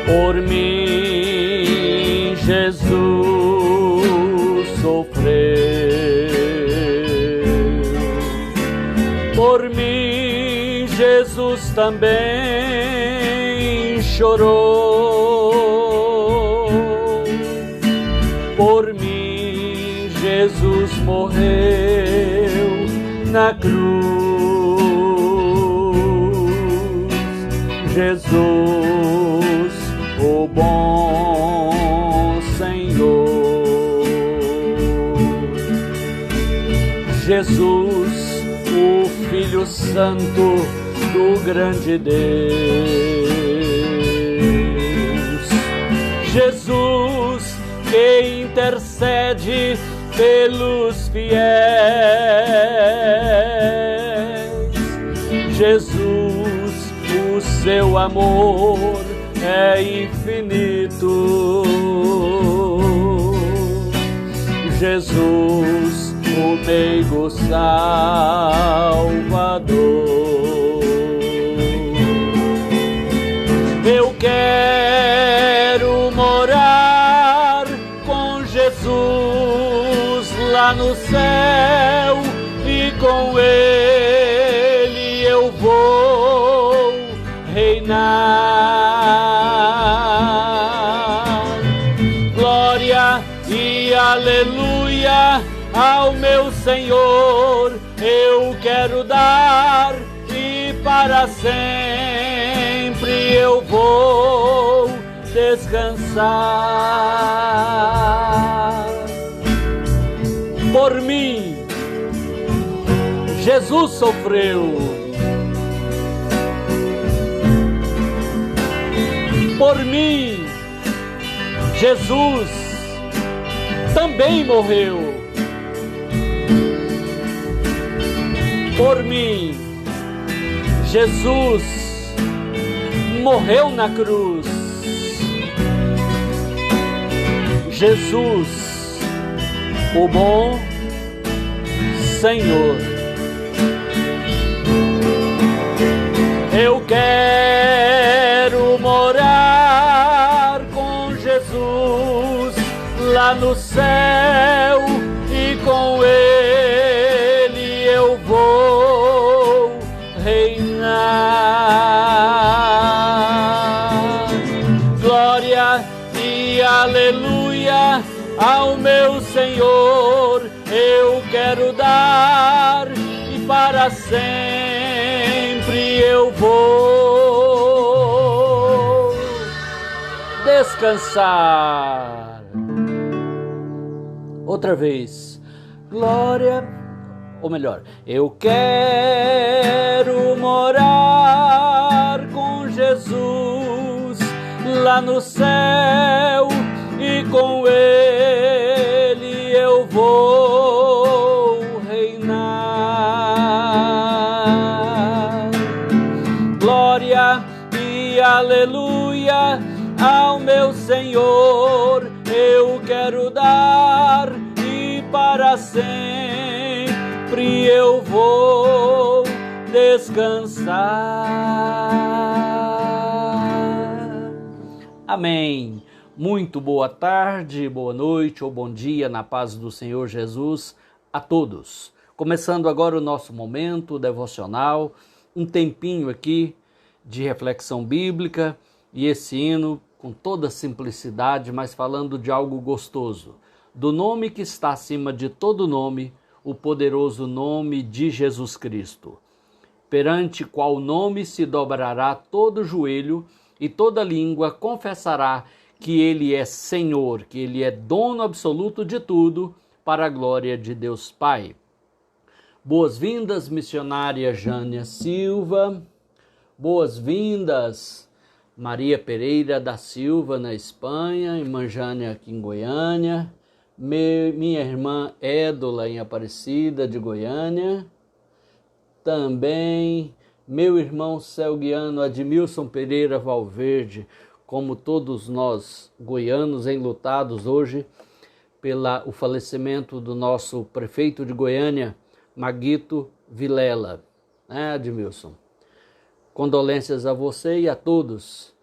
Por mim Jesus sofreu, por mim Jesus também chorou, por mim Jesus morreu na cruz. Jesus, o bom Senhor, Jesus, o Filho Santo do grande Deus, Jesus que intercede pelos fiéis, Jesus, o seu amor é infinito, Jesus, o meigo Salvador. Eu quero morar com Jesus lá no céu e com Ele eu vou reinar. Glória e aleluia ao meu Senhor, eu quero dar e para sempre eu vou descansar. Por mim, Jesus sofreu, por mim, Jesus também morreu, por mim, Jesus morreu na cruz. Jesus, o bom Senhor. Eu quero morar com Jesus lá no céu e com Ele eu vou reinar. Glória e aleluia ao meu Senhor, eu quero dar e para sempre eu vou descansar. Outra vez, glória, ou melhor, eu quero morar com Jesus lá no céu e com Ele eu vou reinar. Glória e aleluia ao meu Senhor, eu quero dar e para sempre eu vou descansar. Amém. Muito boa tarde, boa noite ou bom dia na paz do Senhor Jesus a todos. Começando agora o nosso momento devocional, um tempinho aqui de reflexão bíblica e esse hino com toda simplicidade, mas falando de algo gostoso, do nome que está acima de todo nome, o poderoso nome de Jesus Cristo, perante qual nome se dobrará todo joelho e toda língua confessará que Ele é Senhor, que Ele é dono absoluto de tudo, para a glória de Deus Pai. Boas-vindas, missionária Jânia Silva. Boas-vindas, Maria Pereira da Silva, na Espanha, irmã Jânia aqui em Goiânia, minha irmã Édola em Aparecida de Goiânia, também meu irmão Celguiano Admilson Pereira Valverde, como todos nós goianos enlutados hoje pelo falecimento do nosso prefeito de Goiânia, Maguito Vilela, né, Admilson? Condolências a você e a todos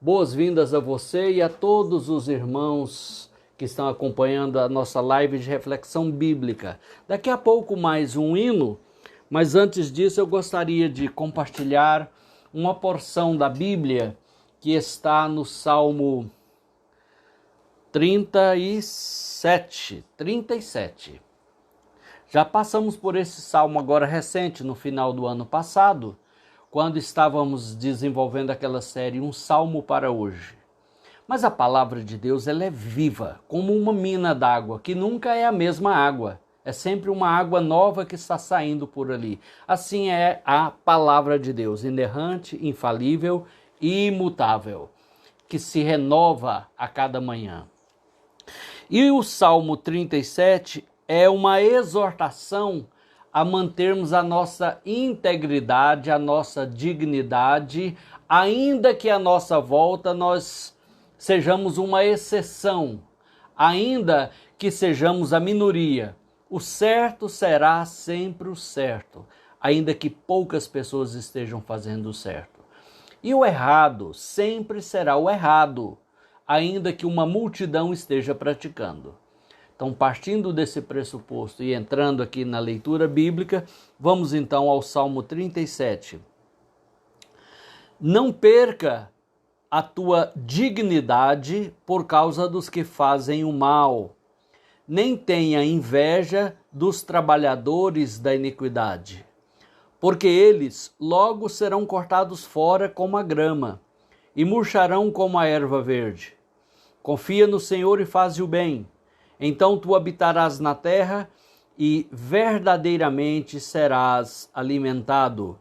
Boas-vindas a você e a todos os irmãos que estão acompanhando a nossa live de reflexão bíblica. Daqui a pouco mais um hino, mas antes disso eu gostaria de compartilhar uma porção da Bíblia que está no Salmo 37. Já passamos por esse salmo agora recente, no final do ano passado, quando estávamos desenvolvendo aquela série Um Salmo para Hoje. Mas a palavra de Deus, ela é viva, como uma mina d'água, que nunca é a mesma água. É sempre uma água nova que está saindo por ali. Assim é a palavra de Deus, inerrante, infalível e imutável, que se renova a cada manhã. E o Salmo 37 é uma exortação a mantermos a nossa integridade, a nossa dignidade, ainda que à nossa volta nós sejamos uma exceção, ainda que sejamos a minoria. O certo será sempre o certo, ainda que poucas pessoas estejam fazendo o certo. E o errado sempre será o errado, ainda que uma multidão esteja praticando. Então, partindo desse pressuposto e entrando aqui na leitura bíblica, vamos então ao Salmo 37. Não perca a tua dignidade por causa dos que fazem o mal, nem tenha inveja dos trabalhadores da iniquidade, porque eles logo serão cortados fora como a grama, e murcharão como a erva verde. Confia no Senhor e faze o bem, então tu habitarás na terra e verdadeiramente serás alimentado.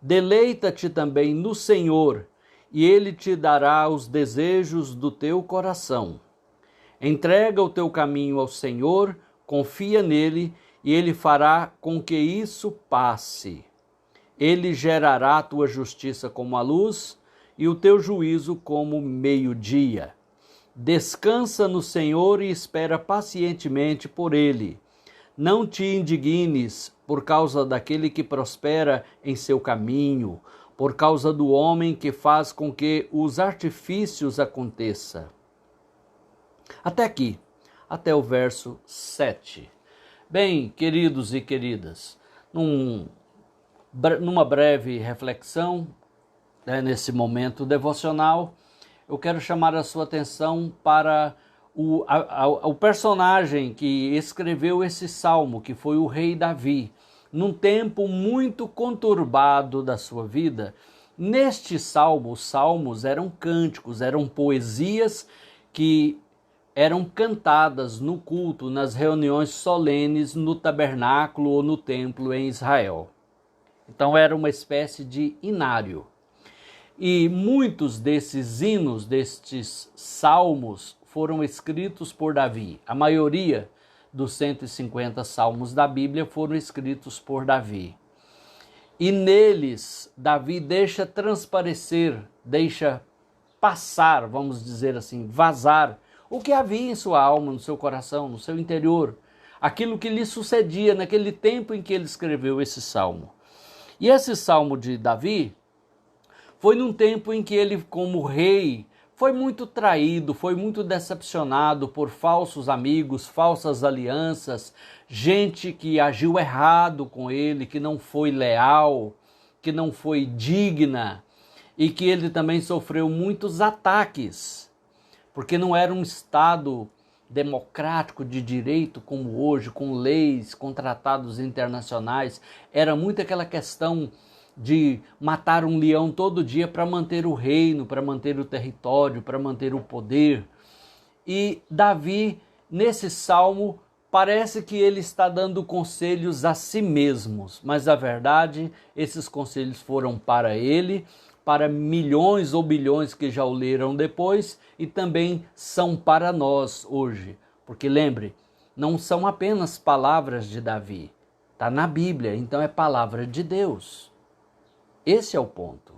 Deleita-te também no Senhor, e Ele te dará os desejos do teu coração. Entrega o teu caminho ao Senhor, confia nele, e Ele fará com que isso passe. Ele gerará a tua justiça como a luz, e o teu juízo como meio-dia. Descansa no Senhor e espera pacientemente por Ele. Não te indignes por causa daquele que prospera em seu caminho, por causa do homem que faz com que os artifícios aconteçam. Até aqui, até o verso 7. Bem, queridos e queridas, numa breve reflexão, nesse momento devocional, eu quero chamar a sua atenção para o personagem que escreveu esse salmo, que foi o rei Davi, num tempo muito conturbado da sua vida. Neste salmo, os salmos eram cânticos, eram poesias que eram cantadas no culto, nas reuniões solenes, no tabernáculo ou no templo em Israel. Então era uma espécie de inário. E muitos desses hinos, destes salmos, foram escritos por Davi. A maioria dos 150 salmos da Bíblia foram escritos por Davi. E neles, Davi deixa transparecer, deixa passar, vamos dizer assim, vazar, o que havia em sua alma, no seu coração, no seu interior, aquilo que lhe sucedia naquele tempo em que ele escreveu esse salmo. E esse salmo de Davi foi num tempo em que ele, como rei, foi muito traído, foi muito decepcionado por falsos amigos, falsas alianças, gente que agiu errado com ele, que não foi leal, que não foi digna, e que ele também sofreu muitos ataques, porque não era um Estado democrático de direito como hoje, com leis, com tratados internacionais. Era muito aquela questão de matar um leão todo dia para manter o reino, para manter o território, para manter o poder. E Davi, nesse salmo, parece que ele está dando conselhos a si mesmos, mas na verdade esses conselhos foram para ele, para milhões ou bilhões que já o leram depois, e também são para nós hoje. Porque lembre, não são apenas palavras de Davi, está na Bíblia, então é palavra de Deus. Esse é o ponto.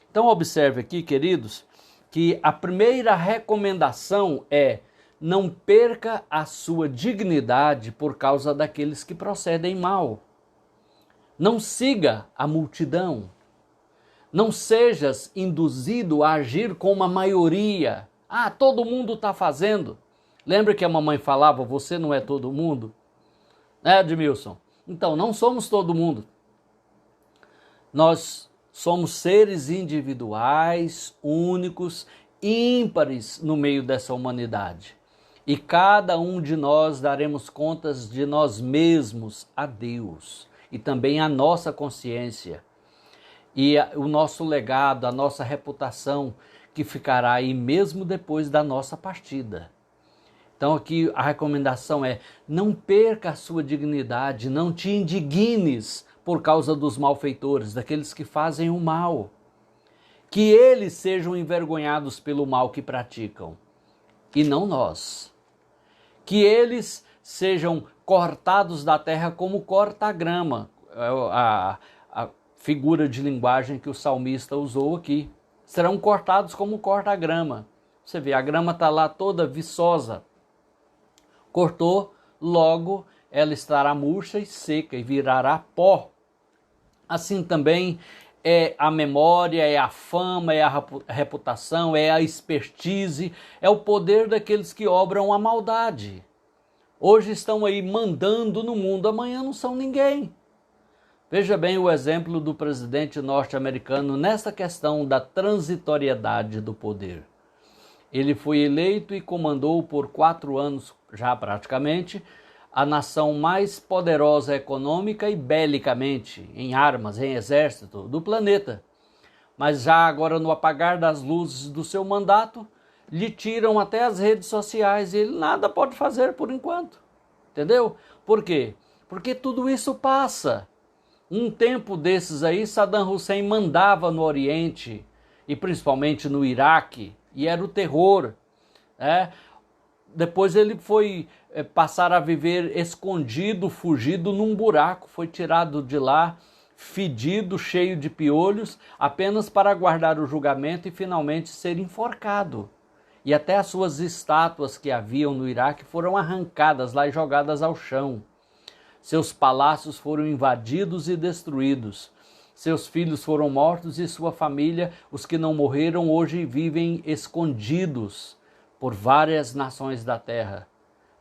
Então observe aqui, queridos, que a primeira recomendação é: não perca a sua dignidade por causa daqueles que procedem mal. Não siga a multidão. Não sejas induzido a agir como a maioria. Ah, todo mundo está fazendo. Lembra que a mamãe falava, você não é todo mundo? Né, Edmilson? Então, não somos todo mundo. Nós somos seres individuais, únicos, ímpares no meio dessa humanidade. E cada um de nós daremos contas de nós mesmos a Deus e também a nossa consciência e o nosso legado, a nossa reputação que ficará aí mesmo depois da nossa partida. Então aqui a recomendação é: não perca a sua dignidade, não te indignes por causa dos malfeitores, daqueles que fazem o mal. Que eles sejam envergonhados pelo mal que praticam, e não nós. Que eles sejam cortados da terra como corta a grama, a figura de linguagem que o salmista usou aqui. Serão cortados como corta a grama. Você vê, a grama está lá toda viçosa. Cortou, logo ela estará murcha e seca e virará pó. Assim também é a memória, é a fama, é a reputação, é a expertise, é o poder daqueles que obram a maldade. Hoje estão aí mandando no mundo, amanhã não são ninguém. Veja bem o exemplo do presidente norte-americano nessa questão da transitoriedade do poder. Ele foi eleito e comandou por 4 anos, já praticamente, a nação mais poderosa econômica e belicamente, em armas, em exército, do planeta. Mas já agora, no apagar das luzes do seu mandato, lhe tiram até as redes sociais e ele nada pode fazer por enquanto. Entendeu? Por quê? Porque tudo isso passa. Um tempo desses aí, Saddam Hussein mandava no Oriente, e principalmente no Iraque, e era o terror. Depois ele foi passar a viver escondido, fugido num buraco, foi tirado de lá, fedido, cheio de piolhos, apenas para aguardar o julgamento e finalmente ser enforcado. E até as suas estátuas que haviam no Iraque foram arrancadas lá e jogadas ao chão. Seus palácios foram invadidos e destruídos. Seus filhos foram mortos e sua família, os que não morreram, hoje vivem escondidos por várias nações da terra.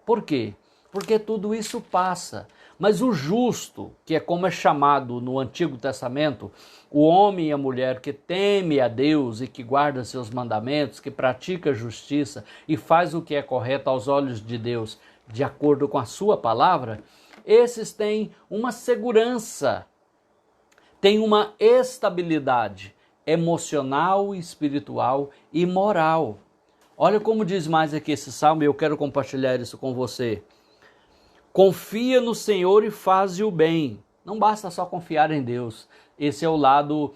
Por quê? Porque tudo isso passa. Mas o justo, que é como é chamado no Antigo Testamento, o homem e a mulher que teme a Deus e que guarda seus mandamentos, que pratica a justiça e faz o que é correto aos olhos de Deus, de acordo com a sua palavra, esses têm uma segurança, têm uma estabilidade emocional, espiritual e moral. Olha como diz mais aqui esse salmo, e eu quero compartilhar isso com você. Confia no Senhor e faze o bem. Não basta só confiar em Deus. Esse é um lado.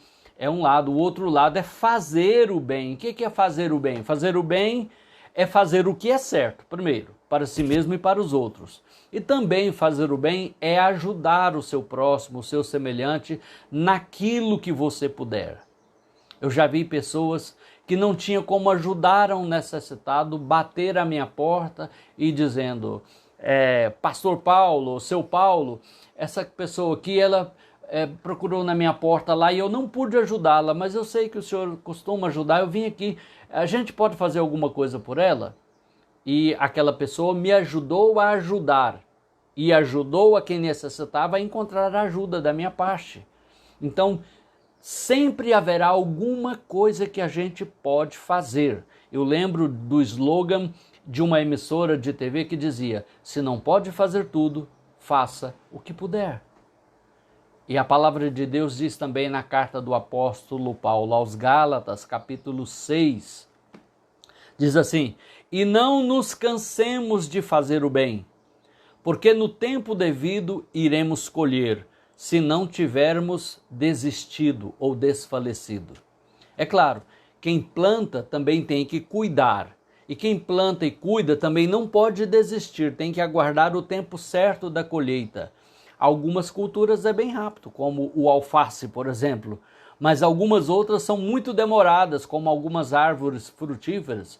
O outro lado é fazer o bem. O que é fazer o bem? Fazer o bem é fazer o que é certo, primeiro, para si mesmo e para os outros. E também fazer o bem é ajudar o seu próximo, o seu semelhante, naquilo que você puder. Eu já vi pessoas que não tinham como ajudar um necessitado, bater à minha porta e dizendo, Pastor Paulo, seu Paulo, essa pessoa aqui, ela procurou na minha porta lá e eu não pude ajudá-la, mas eu sei que o senhor costuma ajudar, eu vim aqui, a gente pode fazer alguma coisa por ela? E aquela pessoa me ajudou a ajudar e ajudou a quem necessitava a encontrar a ajuda da minha parte. Então, sempre haverá alguma coisa que a gente pode fazer. Eu lembro do slogan de uma emissora de TV que dizia, se não pode fazer tudo, faça o que puder. E a palavra de Deus diz também na carta do apóstolo Paulo aos Gálatas, capítulo 6, diz assim, e não nos cansemos de fazer o bem, porque no tempo devido iremos colher, se não tivermos desistido ou desfalecido. É claro, quem planta também tem que cuidar. E quem planta e cuida também não pode desistir, tem que aguardar o tempo certo da colheita. Algumas culturas é bem rápido, como o alface, por exemplo. Mas algumas outras são muito demoradas, como algumas árvores frutíferas,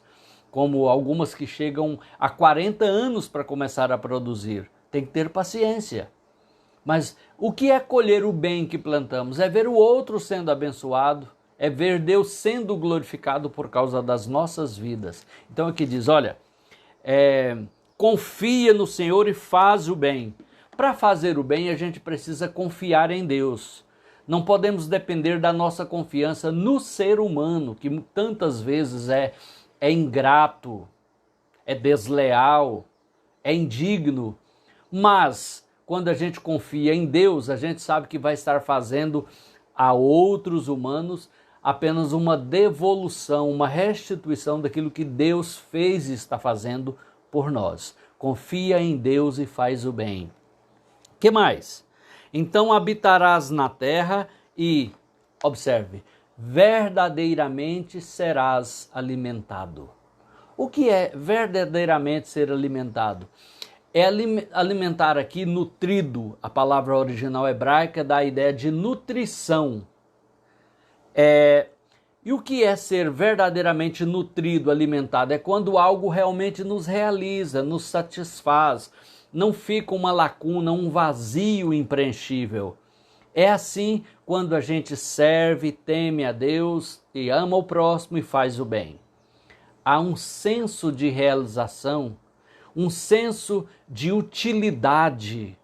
como algumas que chegam a 40 anos para começar a produzir. Tem que ter paciência. Mas o que é colher o bem que plantamos? É ver o outro sendo abençoado, é ver Deus sendo glorificado por causa das nossas vidas. Então aqui diz, olha, confia no Senhor e faz o bem. Para fazer o bem, a gente precisa confiar em Deus. Não podemos depender da nossa confiança no ser humano, que tantas vezes é ingrato, é desleal, é indigno. Mas, quando a gente confia em Deus, a gente sabe que vai estar fazendo a outros humanos apenas uma devolução, uma restituição daquilo que Deus fez e está fazendo por nós. Confia em Deus e faz o bem. Que mais? Então habitarás na terra e, observe, verdadeiramente serás alimentado. O que é verdadeiramente ser alimentado? É alimentar aqui, nutrido, a palavra original hebraica dá a ideia de nutrição. E o que é ser verdadeiramente nutrido, alimentado? É quando algo realmente nos realiza, nos satisfaz, não fica uma lacuna, um vazio impreenchível. É assim quando a gente serve, teme a Deus e ama o próximo e faz o bem. Há um senso de realização, um senso de utilidade,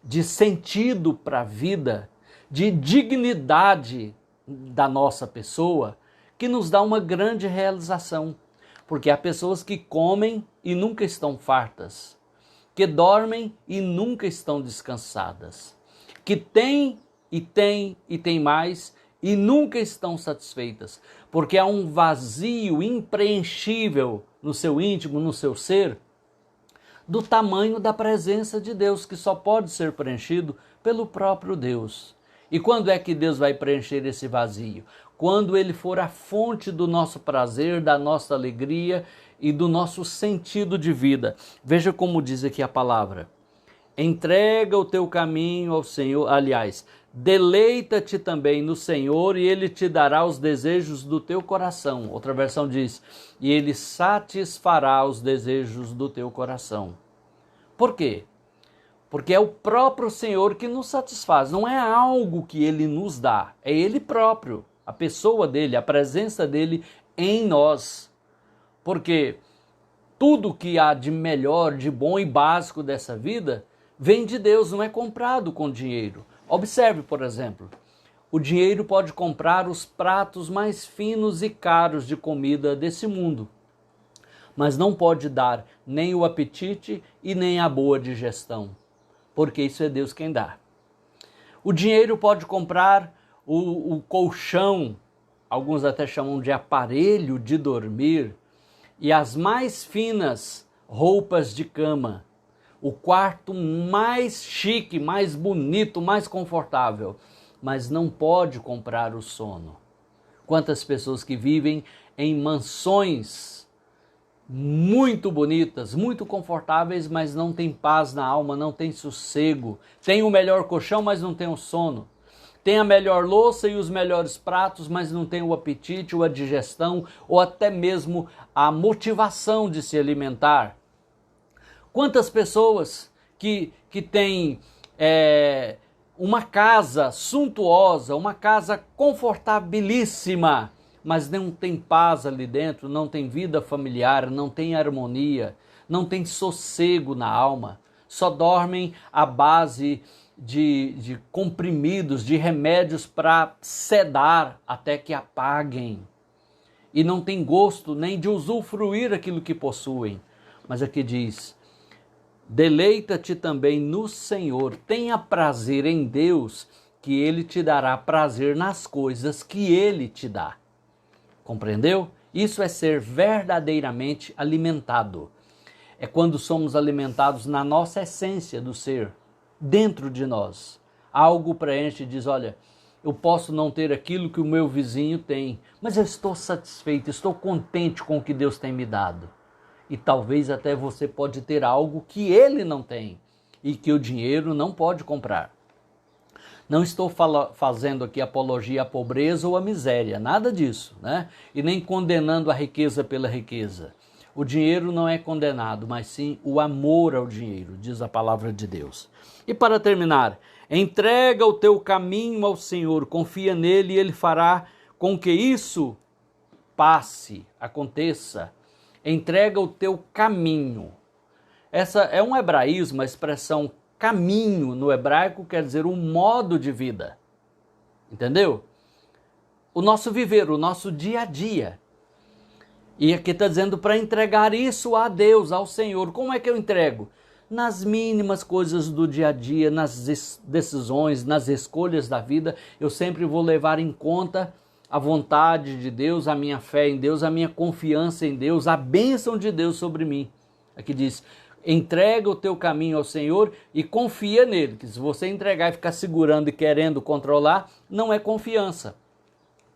de sentido para a vida, de dignidade da nossa pessoa, que nos dá uma grande realização. Porque há pessoas que comem e nunca estão fartas, que dormem e nunca estão descansadas, que têm e têm e têm mais e nunca estão satisfeitas, porque há um vazio impreenchível no seu íntimo, no seu ser, do tamanho da presença de Deus, que só pode ser preenchido pelo próprio Deus. E quando é que Deus vai preencher esse vazio? Quando Ele for a fonte do nosso prazer, da nossa alegria e do nosso sentido de vida. Veja como diz aqui a palavra. Entrega o teu caminho ao Senhor, aliás, deleita-te também no Senhor e Ele te dará os desejos do teu coração. Outra versão diz, e Ele satisfará os desejos do teu coração. Por quê? Porque é o próprio Senhor que nos satisfaz, não é algo que Ele nos dá, é Ele próprio, a pessoa dEle, a presença dEle em nós. Porque tudo que há de melhor, de bom e básico dessa vida, vem de Deus, não é comprado com dinheiro. Observe, por exemplo, o dinheiro pode comprar os pratos mais finos e caros de comida desse mundo, mas não pode dar nem o apetite e nem a boa digestão, porque isso é Deus quem dá. O dinheiro pode comprar o colchão, alguns até chamam de aparelho de dormir, e as mais finas roupas de cama, o quarto mais chique, mais bonito, mais confortável, mas não pode comprar o sono. Quantas pessoas que vivem em mansões muito bonitas, muito confortáveis, mas não tem paz na alma, não tem sossego. Tem o melhor colchão, mas não tem o sono. Tem a melhor louça e os melhores pratos, mas não tem o apetite, ou a digestão, ou até mesmo a motivação de se alimentar. Quantas pessoas que têm uma casa suntuosa, uma casa confortabilíssima, mas não tem paz ali dentro, não tem vida familiar, não tem harmonia, não tem sossego na alma, só dormem à base de comprimidos, de remédios para sedar até que apaguem. E não tem gosto nem de usufruir aquilo que possuem. Mas aqui diz, deleita-te também no Senhor, tenha prazer em Deus, que Ele te dará prazer nas coisas que Ele te dá. Compreendeu? Isso é ser verdadeiramente alimentado. É quando somos alimentados na nossa essência do ser, dentro de nós. Algo preenche e diz, olha, eu posso não ter aquilo que o meu vizinho tem, mas eu estou satisfeito, estou contente com o que Deus tem me dado. E talvez até você pode ter algo que ele não tem e que o dinheiro não pode comprar. Não estou fazendo aqui apologia à pobreza ou à miséria, nada disso, né? E nem condenando a riqueza pela riqueza. O dinheiro não é condenado, mas sim o amor ao dinheiro, diz a palavra de Deus. E para terminar, entrega o teu caminho ao Senhor, confia nele e ele fará com que isso passe, aconteça. Entrega o teu caminho. Essa é um hebraísmo, a expressão caminho no hebraico quer dizer um modo de vida. Entendeu? O nosso viver, o nosso dia a dia. E aqui está dizendo para entregar isso a Deus, ao Senhor. Como é que eu entrego? Nas mínimas coisas do dia a dia, nas decisões, nas escolhas da vida, eu sempre vou levar em conta a vontade de Deus, a minha fé em Deus, a minha confiança em Deus, a bênção de Deus sobre mim. Aqui diz, entrega o teu caminho ao Senhor e confia nele. Que se você entregar e ficar segurando e querendo controlar, não é confiança.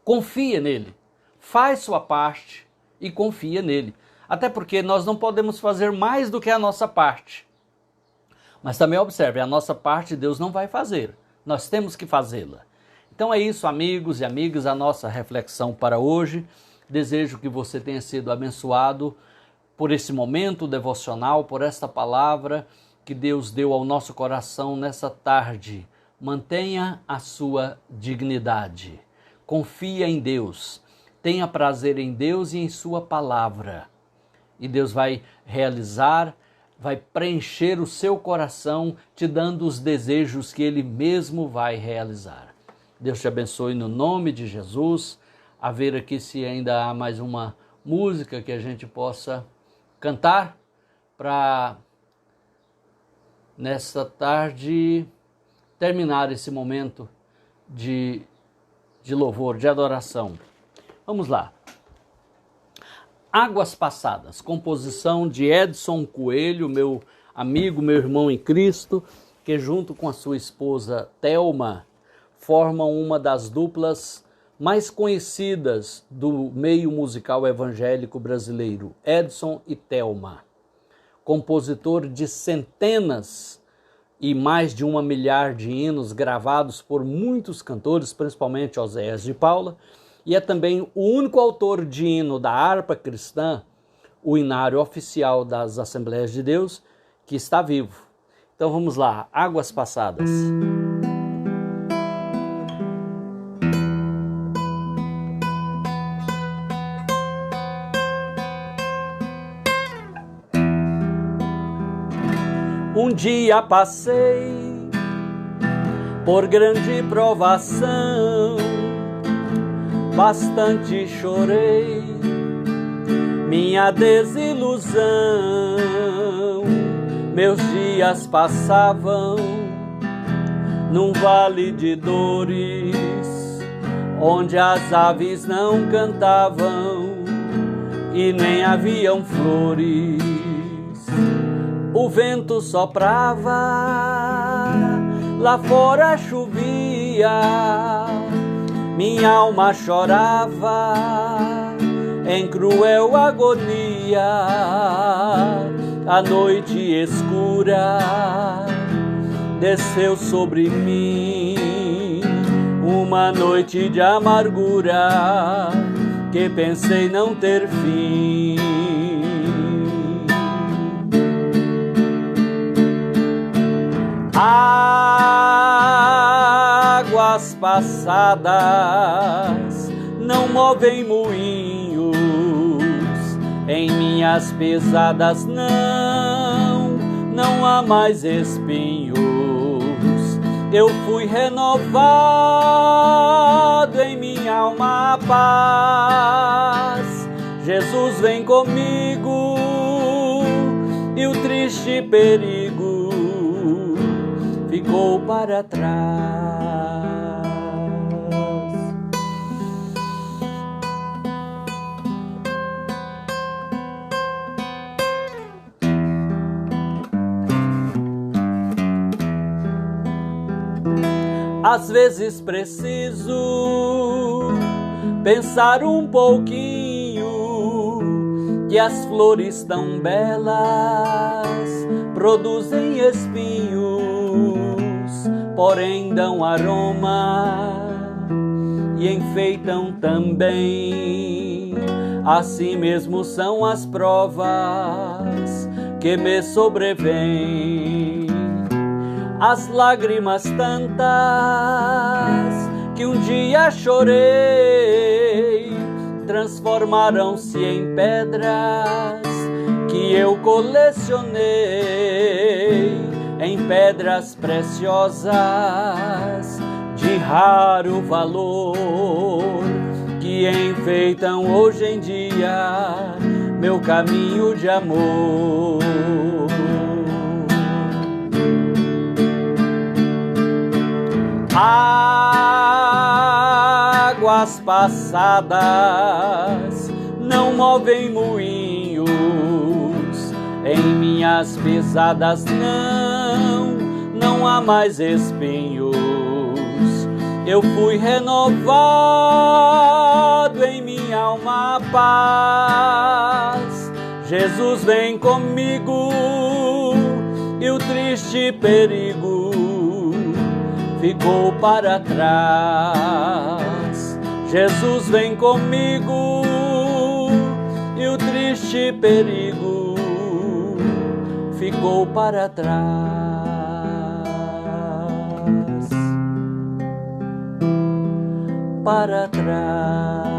Confia nele, faz sua parte e confia nele. Até porque nós não podemos fazer mais do que a nossa parte. Mas também observe, a nossa parte Deus não vai fazer, nós temos que fazê-la. Então é isso, amigos e amigas, a nossa reflexão para hoje. Desejo que você tenha sido abençoado por esse momento devocional, por esta palavra que Deus deu ao nosso coração nessa tarde. Mantenha a sua dignidade. Confia em Deus. Tenha prazer em Deus e em sua palavra. E Deus vai realizar, vai preencher o seu coração, te dando os desejos que Ele mesmo vai realizar. Deus te abençoe no nome de Jesus. A ver aqui se ainda há mais uma música que a gente possa cantar para, nesta tarde, terminar esse momento de louvor, de adoração. Vamos lá. Águas Passadas, composição de Edson Coelho, meu amigo, meu irmão em Cristo, que junto com a sua esposa Thelma, formam uma das duplas mais conhecidas do meio musical evangélico brasileiro, Edson e Thelma. Compositor de centenas e mais de 1 milhar de hinos gravados por muitos cantores, principalmente Oséias de Paula, e é também o único autor de hino da harpa cristã, o hinário oficial das Assembleias de Deus, que está vivo. Então vamos lá, Águas Passadas. Um dia passei por grande provação, bastante chorei minha desilusão. Meus dias passavam num vale de dores, onde as aves não cantavam e nem haviam flores. O vento soprava, lá fora chovia, minha alma chorava em cruel agonia. A noite escura desceu sobre mim, uma noite de amargura que pensei não ter fim. Águas passadas não movem moinhos, em minhas pesadas não há mais espinhos. Eu fui renovado em minha alma a paz. Jesus vem comigo e o triste perigo ficou para trás. Às vezes preciso pensar um pouquinho que as flores tão belas produzem espinhos, porém dão aroma e enfeitam também. Assim mesmo são as provas que me sobrevêm, as lágrimas tantas que que um dia chorei transformarão-se em pedras que eu colecionei, em pedras preciosas de raro valor, que enfeitam hoje em dia meu caminho de amor. Águas passadas não movem moinhos, em minhas pisadas não há mais espinhos. Eu fui renovado em minha alma paz. Jesus vem comigo e o triste perigo ficou para trás. Jesus vem comigo e o triste perigo ficou para trás. Para trás.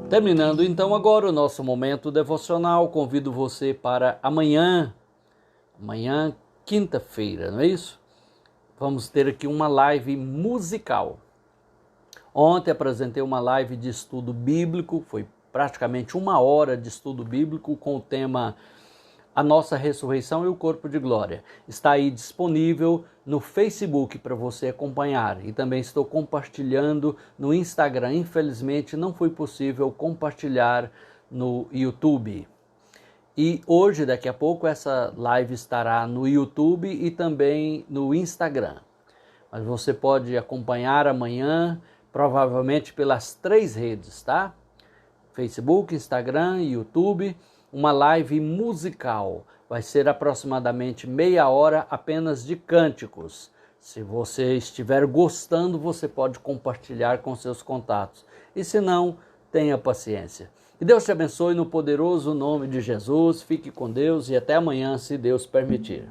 Terminando então agora o nosso momento devocional, convido você para amanhã, quinta-feira, não é isso? Vamos ter aqui uma live musical. Ontem apresentei uma live de estudo bíblico, foi praticamente 1 hora de estudo bíblico com o tema A Nossa Ressurreição e o Corpo de Glória. Está aí disponível no Facebook para você acompanhar e também estou compartilhando no Instagram. Infelizmente não foi possível compartilhar no YouTube. E hoje, daqui a pouco, essa live estará no YouTube e também no Instagram. Mas você pode acompanhar amanhã, provavelmente pelas 3 redes, tá? Facebook, Instagram e YouTube, uma live musical. Vai ser aproximadamente meia hora apenas de cânticos. Se você estiver gostando, você pode compartilhar com seus contatos. E se não, tenha paciência. Que Deus te abençoe no poderoso nome de Jesus. Fique com Deus e até amanhã, se Deus permitir.